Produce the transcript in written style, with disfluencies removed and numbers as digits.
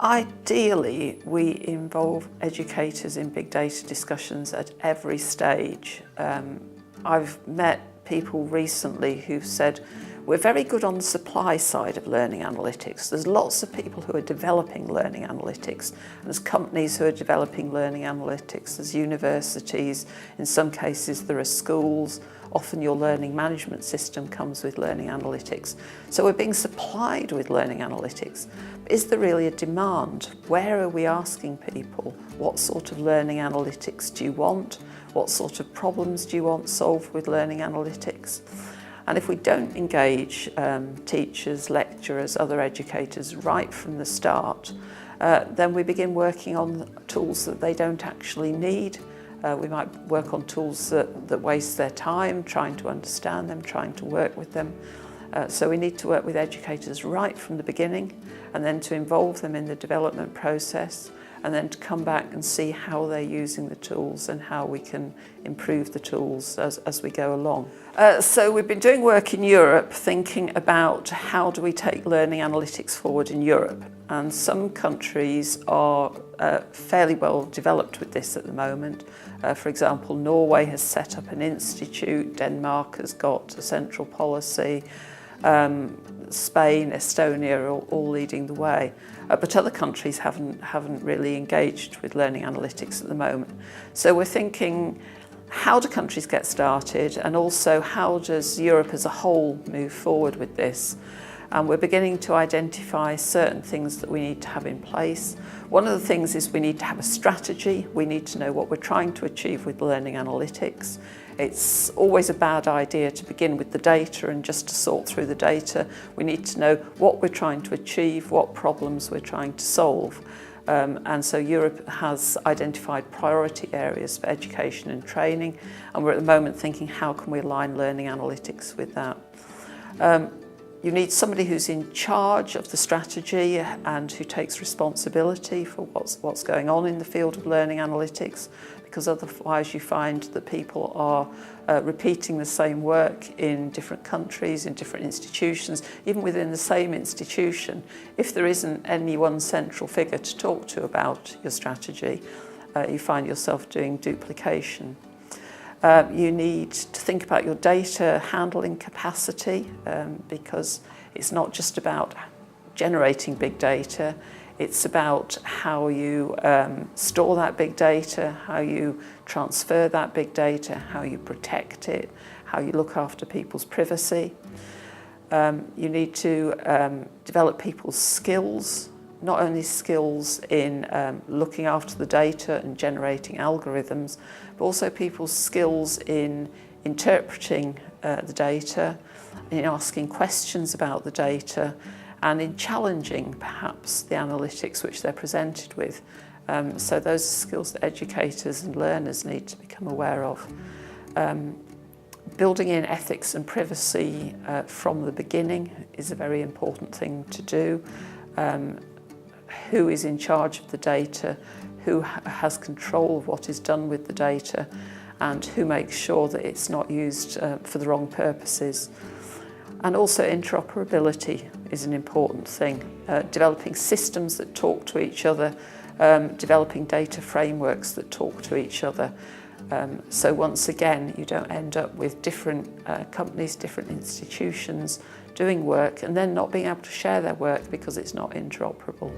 Ideally, we involve educators in big data discussions at every stage. I've met people recently who've said, we're very good on the supply side of learning analytics. There's lots of people who are developing learning analytics. And there's companies who are developing learning analytics. There's universities. In some cases, there are schools. Often your learning management system comes with learning analytics. So we're being supplied with learning analytics. Is there really a demand? Where are we asking people? What sort of learning analytics do you want? What sort of problems do you want solved with learning analytics? And if we don't engage teachers, lecturers, other educators right from the start, then we begin working on tools that they don't actually need. We might work on tools that waste their time, trying to understand them, trying to work with them. So we need to work with educators right from the beginning, and then to involve them in the development process, and then to come back and see how they're using the tools and how we can improve the tools as we go along. So we've been doing work in Europe thinking about how do we take learning analytics forward in Europe. And some countries are fairly well developed with this at the moment. For example, Norway has set up an institute, Denmark has got a central policy, Spain, Estonia are all leading the way. But other countries haven't really engaged with learning analytics at the moment. So we're thinking, how do countries get started, and also how does Europe as a whole move forward with this? And we're beginning to identify certain things that we need to have in place. One of the things is we need to have a strategy. We need to know what we're trying to achieve with learning analytics. It's always a bad idea to begin with the data and just to sort through the data. We need to know what we're trying to achieve, what problems we're trying to solve. And so Europe has identified priority areas for education and training, and we're at the moment thinking, how can we align learning analytics with that? You need somebody who's in charge of the strategy and who takes responsibility for what's going on in the field of learning analytics, because otherwise you find that people are repeating the same work in different countries, in different institutions, even within the same institution. If there isn't any one central figure to talk to about your strategy, you find yourself doing duplication. You need to think about your data handling capacity, because it's not just about generating big data, it's about how you store that big data, how you transfer that big data, how you protect it, how you look after people's privacy. You need to develop people's skills, not only skills in looking after the data and generating algorithms, but also people's skills in interpreting the data, in asking questions about the data, and in challenging perhaps the analytics which they're presented with. So those are skills that educators and learners need to become aware of. Building in ethics and privacy from the beginning is a very important thing to do. Who is in charge of the data, who has control of what is done with the data, and who makes sure that it's not used for the wrong purposes. And also interoperability is an important thing. Developing systems that talk to each other, developing data frameworks that talk to each other. So once again, you don't end up with different companies, different institutions doing work and then not being able to share their work because it's not interoperable.